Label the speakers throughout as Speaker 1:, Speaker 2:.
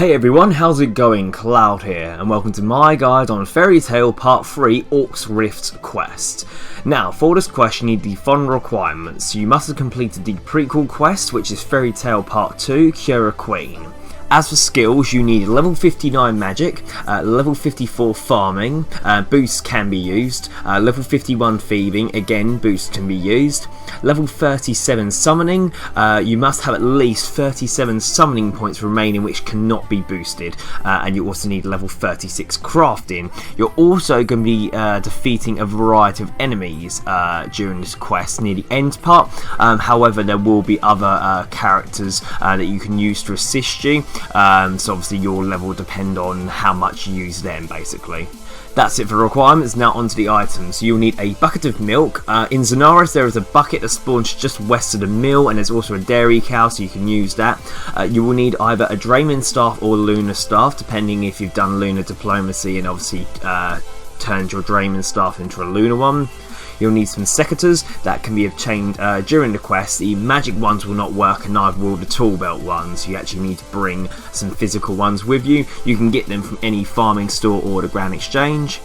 Speaker 1: Hey everyone, how's it going? Cloud here, and welcome to my guide on Fairy Tail Part 3 Orks Rift quest. Now, for this quest you need the following requirements. You must have completed the prequel quest, which is Fairy Tail Part 2, Cure a Queen. As for skills, you need level 59 magic, level 54 farming, boosts can be used, level 51 thieving, again boosts can be used, level 37 summoning, you must have at least 37 summoning points remaining which cannot be boosted, and you also need level 36 crafting. You're also going to be defeating a variety of enemies during this quest near the end part. However, there will be other characters that you can use to assist you. So obviously your level will depend on how much you use them basically. That's it for the requirements. Now onto the items. You'll need a bucket of milk. In Zanaris there is a bucket that spawns just west of the mill, and there's also a dairy cow, so you can use that. You will need either a Dramen staff or Lunar staff, depending if you've done Lunar diplomacy and obviously turned your Dramen staff into a Lunar one. You'll need some Secateurs that can be obtained during the quest. The magic ones will not work, and neither will the Toolbelt ones. You actually need to bring some physical ones with you. You can get them from any farming store or the Grand Exchange.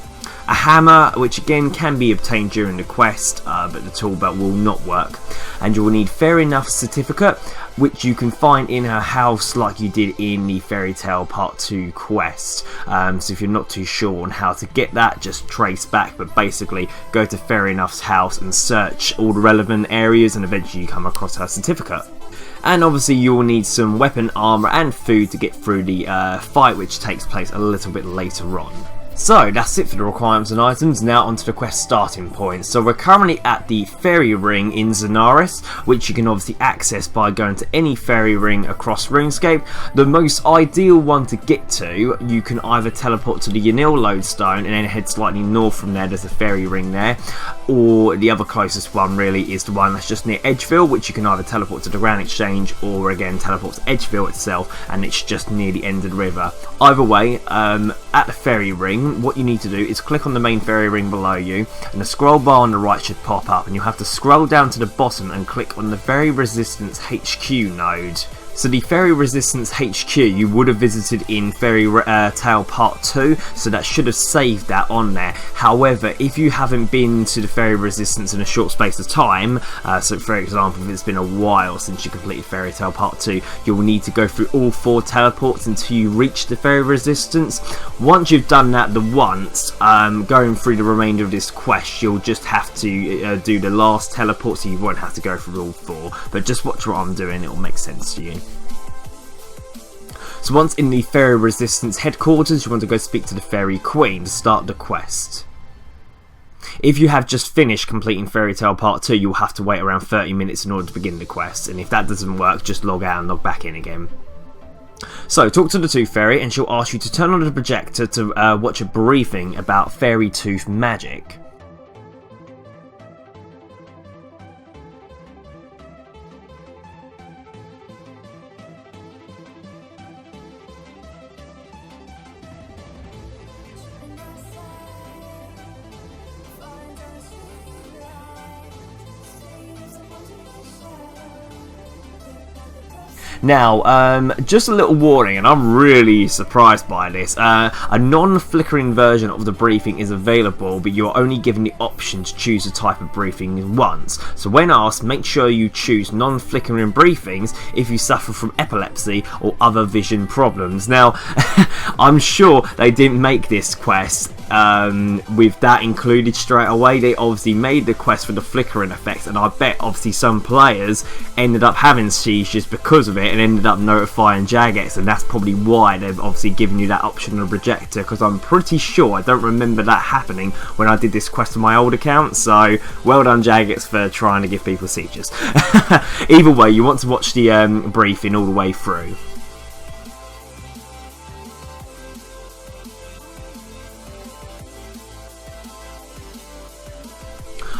Speaker 1: A hammer, which again can be obtained during the quest, but the Toolbelt will not work. And you will need Fairy Nuff certificate, which you can find in her house like you did in the Fairy Tail Part 2 quest. So if you're not too sure on how to get that, just trace back, but basically go to Fairy Nuff's house and search all the relevant areas, and eventually you come across her certificate. And obviously you will need some weapon, armour and food to get through the fight, which takes place a little bit later on. So that's it for the requirements and items. Now onto the quest starting point. So we're currently at the fairy ring in Zanaris, which you can obviously access by going to any fairy ring across Runescape. The most ideal one to get to, you can either teleport to the Yanil lodestone and then head slightly north from there. There's a fairy ring there, or the other closest one really is the one that's just near Edgeville, which you can either teleport to the Grand Exchange or again teleport to Edgeville itself, and it's just near the end of the river. Either way, at the fairy ring, what you need to do is click on the main fairy ring below you, and the scroll bar on the right should pop up, and you'll have to scroll down to the bottom and click on the Fairy Resistance HQ node. So the Fairy Resistance HQ you would have visited in Fairy Tail Part 2, so that should have saved that on there. However, if you haven't been to the Fairy Resistance in a short space of time, so for example if it's been a while since you completed Fairy Tail Part 2, you will need to go through all 4 teleports until you reach the Fairy Resistance. Once you've done that the once, going through the remainder of this quest, you'll just have to do the last teleport, so you won't have to go through all 4, but just watch what I'm doing, it'll make sense to you. So once in the Fairy Resistance headquarters, you want to go speak to the Fairy Queen to start the quest. If you have just finished completing Fairy Tail Part 2, you'll have to wait around 30 minutes in order to begin the quest, and if that doesn't work, just log out and log back in again. So talk to the Tooth Fairy and she'll ask you to turn on the projector to watch a briefing about Fairy Tooth magic. Now, just a little warning, and I'm really surprised by this. A non-flickering version of the briefing is available, but you're only given the option to choose a type of briefing once. So when asked, make sure you choose non-flickering briefings if you suffer from epilepsy or other vision problems. Now, I'm sure they didn't make this quest with that included straight away. They obviously made the quest for the flickering effect, and I bet obviously some players ended up having seizures because of it and ended up notifying Jagex, and that's probably why they've obviously given you that option on the projector, because I'm pretty sure I don't remember that happening when I did this quest on my old account. So well done Jagex for trying to give people seizures. Either way, you want to watch the briefing all the way through.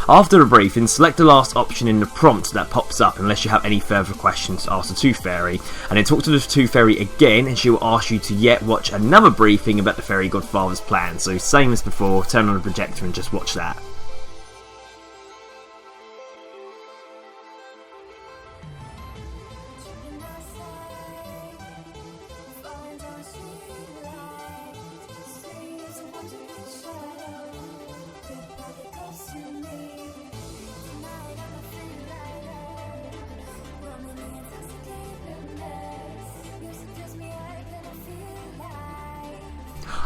Speaker 1: After the briefing, select the last option in the prompt that pops up unless you have any further questions to ask the Tooth Fairy, and then talk to the Tooth Fairy again and she will ask you to yet watch another briefing about the Fairy Godfather's plan. So same as before, turn on the projector and just watch that.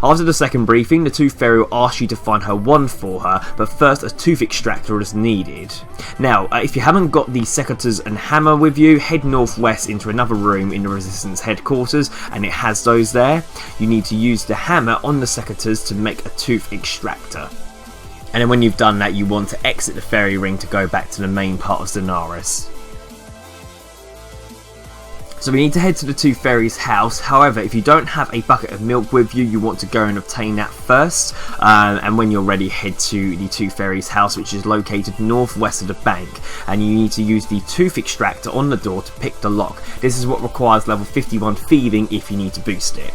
Speaker 1: After the second briefing, the tooth fairy will ask you to find her wand for her, but first a tooth extractor is needed. Now, if you haven't got the Secateurs and hammer with you, head northwest into another room in the Resistance headquarters, and it has those there. You need to use the hammer on the Secateurs to make a tooth extractor. And then when you've done that, you want to exit the fairy ring to go back to the main part of Zanaris. So we need to head to the Tooth Fairy's house. However, if you don't have a bucket of milk with you, you want to go and obtain that first. And when you're ready, head to the Tooth Fairy's house, which is located northwest of the bank. And you need to use the tooth extractor on the door to pick the lock. This is what requires level 51 Thieving if you need to boost it.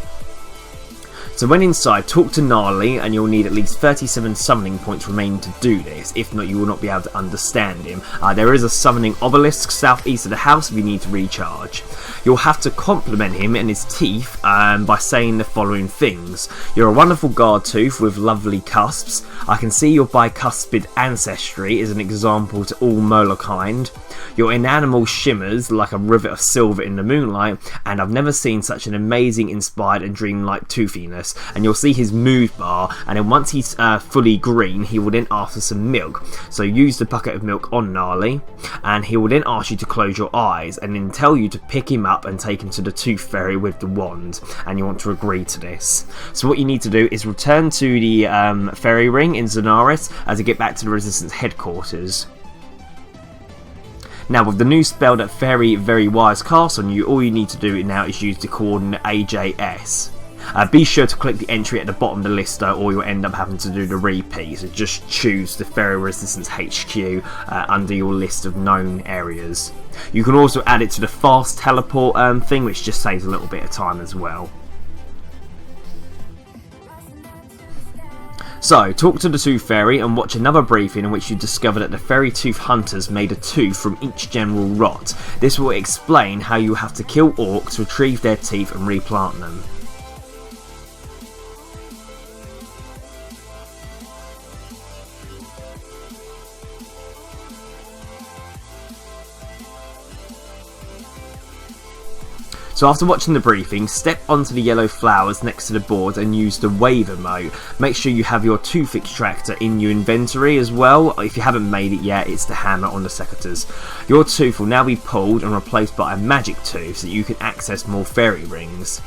Speaker 1: So when inside, talk to Garly, and you'll need at least 37 summoning points remaining to do this. If not, you will not be able to understand him. There is a summoning obelisk southeast of the house if you need to recharge. You'll have to compliment him and his teeth by saying the following things. You're a wonderful guard tooth with lovely cusps. I can see your bicuspid ancestry is an example to all Molokind. Your enamel shimmers like a rivet of silver in the moonlight, and I've never seen such an amazing, inspired and dreamlike toothiness. And you'll see his mood bar, and then once he's fully green, he will then ask for some milk. So use the bucket of milk on Garly, and he will then ask you to close your eyes, and then tell you to pick him up and take him to the Tooth Fairy with the wand, and you want to agree to this. So what you need to do is return to the fairy ring in Zanaris as you get back to the Resistance headquarters. Now with the new spell that Fairy Very Wise casts on you, all you need to do now is use the coordinate AJS. Be sure to click the entry at the bottom of the list though, or you'll end up having to do the repeat, so just choose the Fairy Resistance HQ under your list of known areas. You can also add it to the fast teleport thing, which just saves a little bit of time as well. So, talk to the Tooth Fairy and watch another briefing in which you discover that the Fairy Tooth Hunters made a tooth from each general rot. This will explain how you have to kill orcs, retrieve their teeth and replant them. So after watching the briefing, step onto the yellow flowers next to the board and use the wave emote. Make sure you have your tooth extractor in your inventory as well. If you haven't made it yet, it's the hammer on the Secateurs. Your tooth will now be pulled and replaced by a magic tooth so that you can access more fairy rings.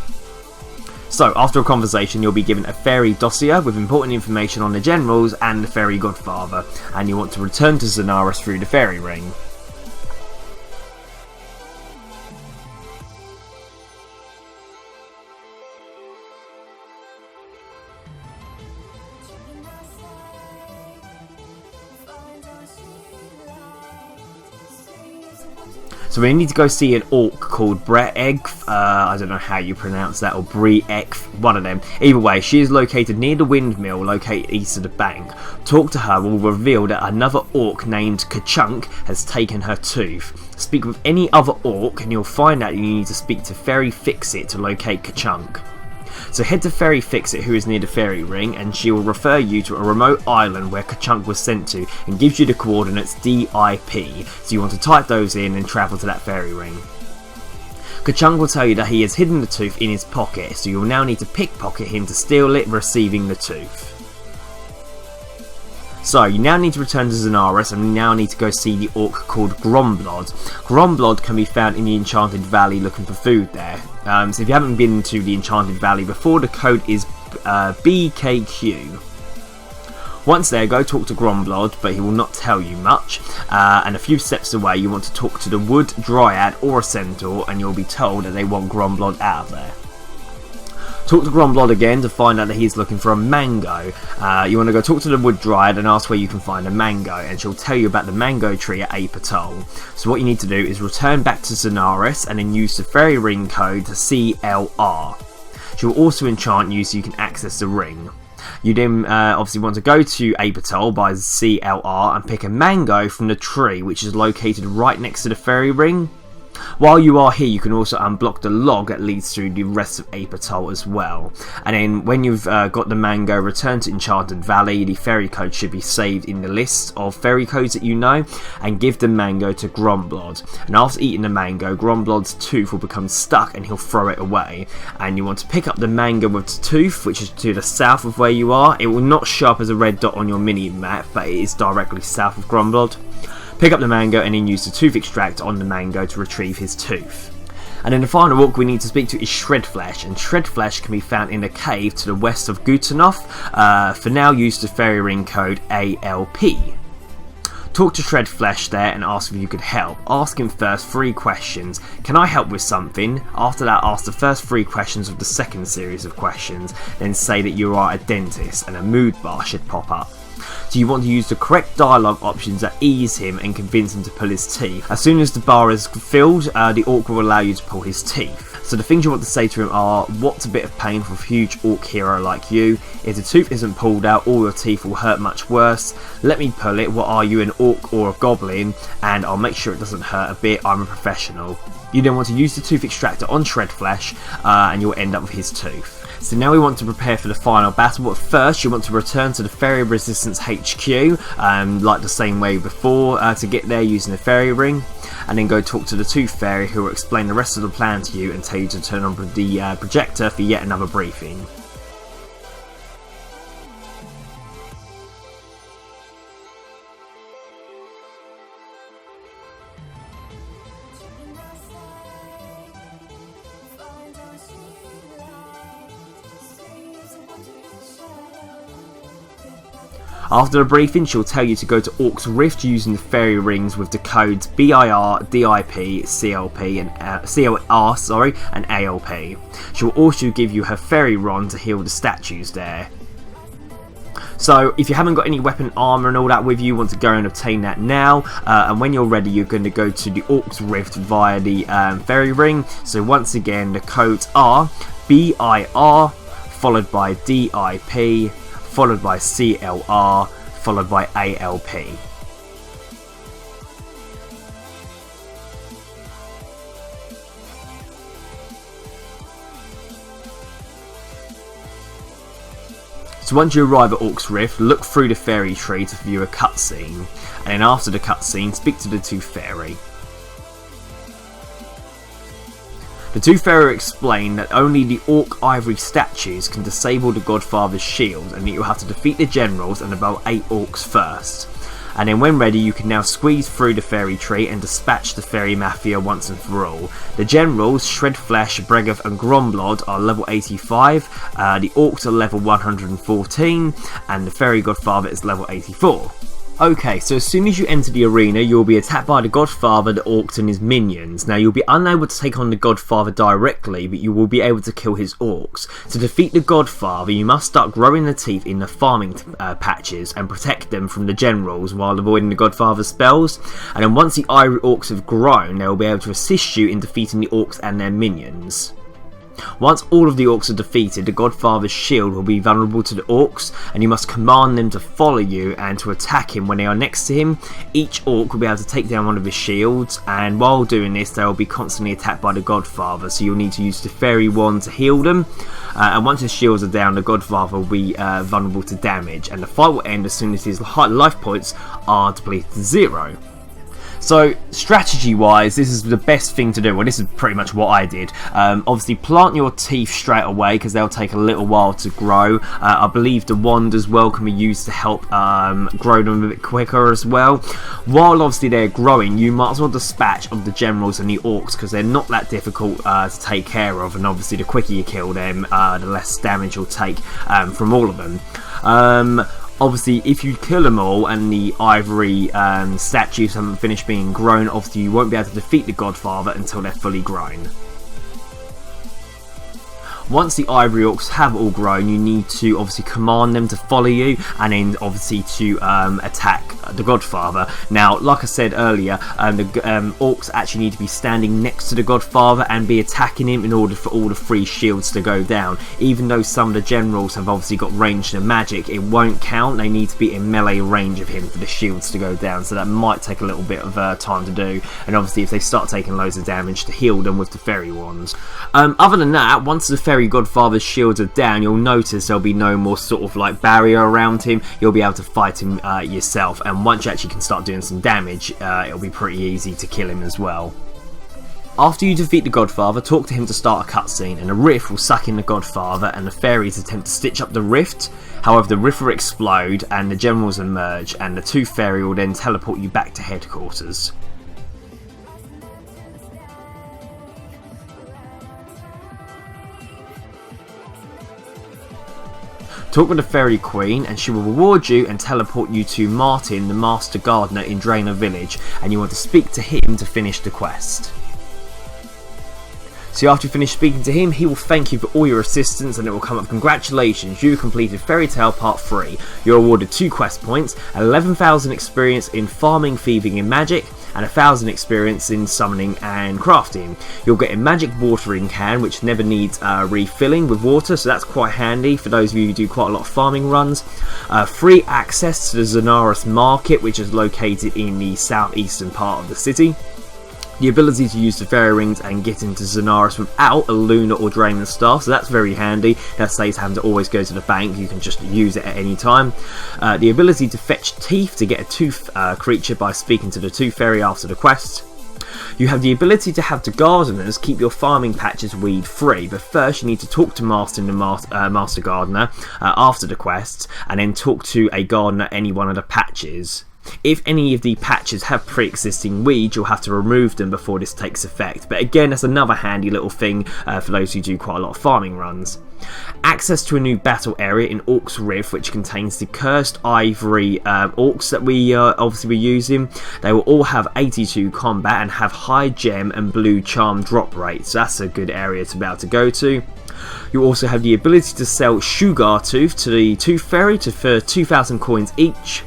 Speaker 1: So after a conversation, you'll be given a fairy dossier with important information on the generals and the fairy godfather, and you want to return to Zanaris through the fairy ring. So we need to go see an orc called Breegf, I don't know how you pronounce that, or Breegf, one of them. Either way, she is located near the windmill, located east of the bank. Talk to her will reveal that another orc named Kachunk has taken her tooth. Speak with any other orc and you'll find out you need to speak to Fairy Fixit to locate Kachunk. So head to Fairy Fixit, who is near the fairy ring, and she will refer you to a remote island where Kachunk was sent to and gives you the coordinates DIP, so you want to type those in and travel to that fairy ring. Kachunk will tell you that he has hidden the tooth in his pocket, so you will now need to pickpocket him to steal it, receiving the tooth. So you now need to return to Zanaris, and we now need to go see the orc called Gromblod. Gromblod can be found in the Enchanted Valley looking for food there. So if you haven't been to the Enchanted Valley before, the code is BKQ. Once there, go talk to Gromblod, but he will not tell you much. And a few steps away, you want to talk to the Wood Dryad or a Centaur, and you'll be told that they want Gromblod out of there. Talk to Gromblod again to find out that he's looking for a mango. You want to go talk to the Wood Dryad and ask where you can find a mango, and she'll tell you about the mango tree at Sabre-toothed. So what you need to do is return back to Zanaris and then use the fairy ring code CLR. She will also enchant you so you can access the ring. You then obviously want to go to Sabre-toothed by CLR and pick a mango from the tree, which is located right next to the fairy ring. While you are here, you can also unblock the log that leads through the rest of Apertol as well. And then when you've got the mango, return to Enchanted Valley. The fairy code should be saved in the list of fairy codes that you know, and give the mango to Gromblod. And after eating the mango, Gromblod's tooth will become stuck and he'll throw it away. And you want to pick up the mango with the tooth, which is to the south of where you are. It will not show up as a red dot on your mini map, but it is directly south of Gromblod. Pick up the mango and then use the tooth extract on the mango to retrieve his tooth. And then the final orc we need to speak to is Shredflesh, and Shredflesh can be found in a cave to the west of Gutenhof. For now, use the fairy ring code ALP. Talk to Shredflesh there and ask if you could help. Ask him first 3 questions. Can I help with something? After that, ask the first 3 questions of the second series of questions. Then say that you are a dentist and a mood bar should pop up. So you want to use the correct dialogue options that ease him and convince him to pull his teeth. As soon as the bar is filled, the orc will allow you to pull his teeth. So the things you want to say to him are, what's a bit of pain for a huge orc hero like you? If the tooth isn't pulled out, all your teeth will hurt much worse. Let me pull it. What are you, an orc or a goblin? And I'll make sure it doesn't hurt a bit. I'm a professional. You then want to use the tooth extractor on Shredflesh and you'll end up with his tooth. So now we want to prepare for the final battle, but first you want to return to the Fairy Resistance HQ, like the same way before, to get there using the Fairy Ring, and then go talk to the Tooth Fairy, who will explain the rest of the plan to you and tell you to turn on the projector for yet another briefing. After the briefing, she'll tell you to go to Orks Rift using the fairy rings with the codes BIR, DIP, CLP, and CLR, and ALP. She'll also give you her fairy rod to heal the statues there. So if you haven't got any weapon armour and all that with you, you want to go and obtain that now, and when you're ready you're going to go to the Orks Rift via the fairy ring. So once again the codes are BIR followed by DIP followed by CLR, followed by ALP. So once you arrive at Orks Rift, look through the fairy tree to view a cutscene, and then after the cutscene, speak to the Tooth Fairy. The Tooth Fairy explained that only the Orc Ivory statues can disable the Godfather's shield, and that you'll have to defeat the generals and about 8 orcs first. And then when ready, you can now squeeze through the fairy tree and dispatch the fairy mafia once and for all. The generals, Shredflesh, Bregoth and Gromblod, are level 85, the orcs are level 114, and the fairy Godfather is level 84. Okay, so as soon as you enter the arena, you'll be attacked by the Godfather, the Orcs and his minions. Now, you'll be unable to take on the Godfather directly, but you will be able to kill his Orcs. To defeat the Godfather, you must start growing the teeth in the farming patches and protect them from the generals while avoiding the Godfather's spells. And then once the Ivory Orcs have grown, they will be able to assist you in defeating the Orcs and their minions. Once all of the orcs are defeated, the Godfather's shield will be vulnerable to the orcs, and you must command them to follow you and to attack him when they are next to him. Each orc will be able to take down one of his shields, and while doing this they will be constantly attacked by the Godfather, so you'll need to use the fairy wand to heal them. And once his shields are down, the Godfather will be vulnerable to damage, and the fight will end as soon as his life points are depleted to 0. So, strategy-wise, this is the best thing to do. Well, this is pretty much what I did. Obviously, plant your teeth straight away, because they'll take a little while to grow. I believe the wand as well can be used to help grow them a bit quicker as well. While, obviously, they're growing, you might as well dispatch of the generals and the orcs, because they're not that difficult to take care of. And obviously, the quicker you kill them, the less damage you'll take from all of them. Obviously, if you kill them all and the ivory statues haven't finished being grown, obviously you won't be able to defeat the Godfather until they're fully grown. Once the ivory orcs have all grown, you need to obviously command them to follow you, and then obviously to attack the Godfather. Now, like I said earlier, the orcs actually need to be standing next to the Godfather and be attacking him in order for all the 3 shields to go down. Even though some of the generals have obviously got ranged and magic, it won't count. They need to be in melee range of him for the shields to go down, so that might take a little bit of time to do, and obviously if they start taking loads of damage, to heal them with the fairy wands. Other than that, once the fairy Godfather's shields are down, you'll notice there'll be no more sort of like barrier around him. You'll be able to fight him yourself, and once you actually can start doing some damage, it'll be pretty easy to kill him as well. After you defeat the Godfather, talk to him to start a cutscene, and a rift will suck in the Godfather, and the fairies attempt to stitch up the rift. However, the rift will explode, and the generals emerge, and the Tooth Fairy will then teleport you back to headquarters. Talk with the Fairy Queen, and she will reward you and teleport you to Martin, the Master Gardener in Dramen Village, and you want to speak to him to finish the quest. So after you finish speaking to him, he will thank you for all your assistance, and it will come up, congratulations, you completed Fairy Tale Part 3. You're awarded 2 quest points, 11,000 experience in farming, thieving and magic, and 1,000 experience in summoning and crafting. You'll get a magic watering can which never needs refilling with water, so that's quite handy for those of you who do quite a lot of farming runs. Free access to the Zonaris market, which is located in the southeastern part of the city. The ability to use the fairy rings and get into Zonaris without a Lunar or Dramen staff, so that's very handy. That saves having to always go to the bank, you can just use it at any time. The ability to fetch teeth to get a tooth creature by speaking to the Tooth Fairy after the quest. You have the ability to have the gardeners keep your farming patches weed free, but first you need to talk to Master Gardener after the quest, and then talk to a gardener any one of the patches. If any of the patches have pre-existing weeds, you'll have to remove them before this takes effect, but again, that's another handy little thing for those who do quite a lot of farming runs. Access to a new battle area in Orks Rift, which contains the cursed ivory orcs that we obviously were using. They will all have 82 combat and have high gem and blue charm drop rates, so that's a good area to be able to go to. You also have the ability to sell Sabre-toothed to the Tooth Fairy for 2,000 coins each.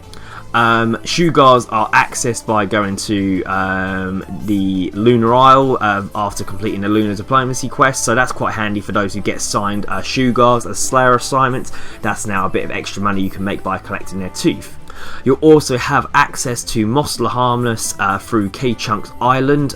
Speaker 1: Shugars are accessed by going to the Lunar Isle after completing the Lunar Diplomacy quest, so that's quite handy for those who get assigned Shugars as Slayer assignments. That's now a bit of extra money you can make by collecting their tooth. You'll also have access to Mahjarrat through K-Chunks Island,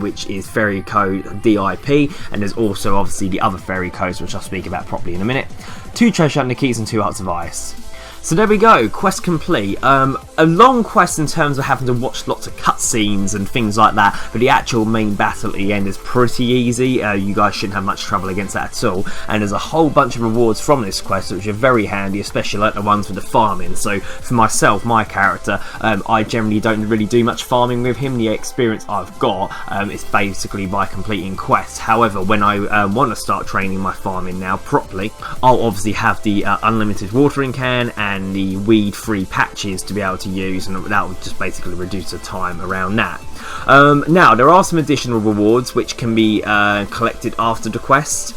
Speaker 1: which is fairy code DIP, and there's also obviously the other fairy codes which I'll speak about properly in a minute. 2 treasure hunter keys and 2 hearts of ice. So there we go, quest complete. A long quest in terms of having to watch lots of cutscenes and things like that, but the actual main battle at the end is pretty easy. You guys shouldn't have much trouble against that at all, and there's a whole bunch of rewards from this quest which are very handy, especially like the ones with the farming. So for myself, my character, I generally don't really do much farming with him. The experience I've got is basically by completing quests. However, when I want to start training my farming now properly, I'll obviously have the unlimited watering can and the weed-free patches to be able to use, and that will just basically reduce the time around that. Now, there are some additional rewards which can be collected after the quest.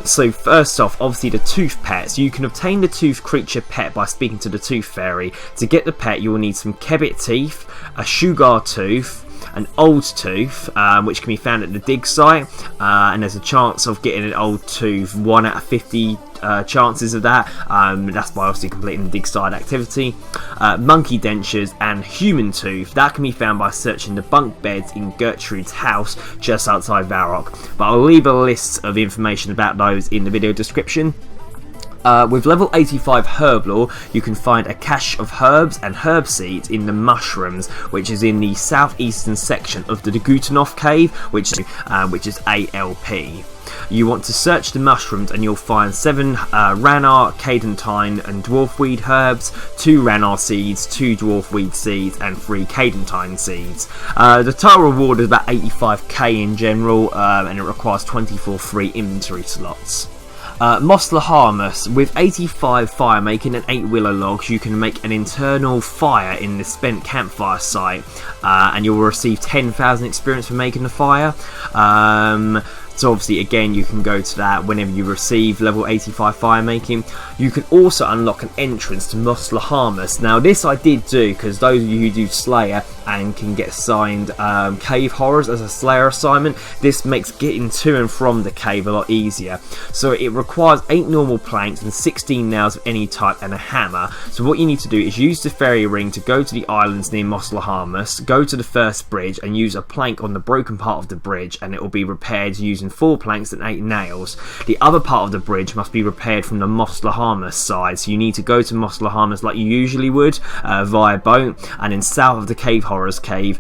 Speaker 1: So first off, obviously the tooth pets. You can obtain the tooth creature pet by speaking to the Tooth Fairy. To get the pet, you will need some Kebbit teeth, a Sugar tooth, an old tooth, which can be found at the dig site, and there's a chance of getting an old tooth, 1 out of 50 chances of that. That's by obviously completing the dig site activity. Monkey dentures and human tooth, that can be found by searching the bunk beds in Gertrude's house just outside Varrock, but I'll leave a list of information about those in the video description. With level 85 herb lore, you can find a cache of herbs and herb seeds in the mushrooms, which is in the southeastern section of the Gutenhof cave, which is ALP. You want to search the mushrooms and you'll find 7 Ranarr, Cadentine and Dwarfweed herbs, 2 Ranarr seeds, 2 Dwarfweed seeds and 3 Cadentine seeds. The total reward is about 85k in general, and it requires 24 free inventory slots. Mahjarrat, with 85 fire making and 8 willow logs, you can make an internal fire in the spent campfire site, and you will receive 10,000 experience for making the fire. So obviously again you can go to that whenever you receive level 85 fire making. You can also unlock an entrance to Mahjarrat. Now this I did do because those of you who do Slayer and can get assigned cave horrors as a Slayer assignment, this makes getting to and from the cave a lot easier. So it requires 8 normal planks and 16 nails of any type and a hammer. So what you need to do is use the fairy ring to go to the islands near Mahjarrat, go to the first bridge and use a plank on the broken part of the bridge, and it will be repaired using 4 planks and 8 nails. The other part of the bridge must be repaired from the Mahjarrat side, so you need to go to Mahjarrat like you usually would via boat, and then south of the cave horrors cave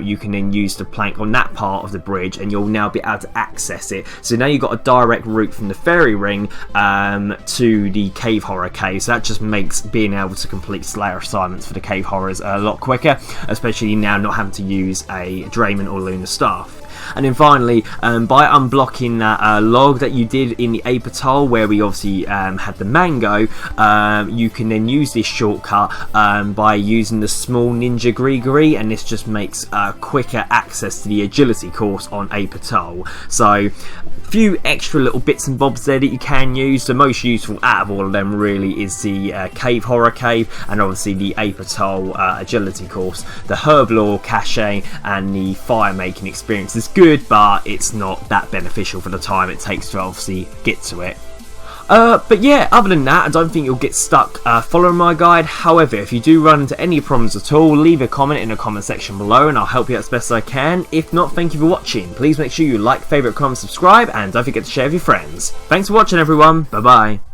Speaker 1: you can then use the plank on that part of the bridge and you'll now be able to access it. So now you've got a direct route from the fairy ring to the cave horror cave, so that just makes being able to complete Slayer assignments for the cave horrors a lot quicker, especially now not having to use a Dramen or Lunar staff. And then finally, by unblocking that log that you did in the Apatol, where we obviously had the mango, you can then use this shortcut by using the small ninja Grigori, and this just makes quicker access to the agility course on Apatol. So few extra little bits and bobs there that you can use. The most useful out of all of them really is the cave horror cave, and obviously the Apatol agility course. The herb lore cache and the fire making experience is good, but it's not that beneficial for the time it takes to obviously get to it. But yeah, other than that, I don't think you'll get stuck following my guide. However, if you do run into any problems at all, leave a comment in the comment section below and I'll help you out as best as I can. If not, thank you for watching. Please make sure you like, favourite, comment, subscribe, and don't forget to share with your friends. Thanks for watching everyone, bye bye.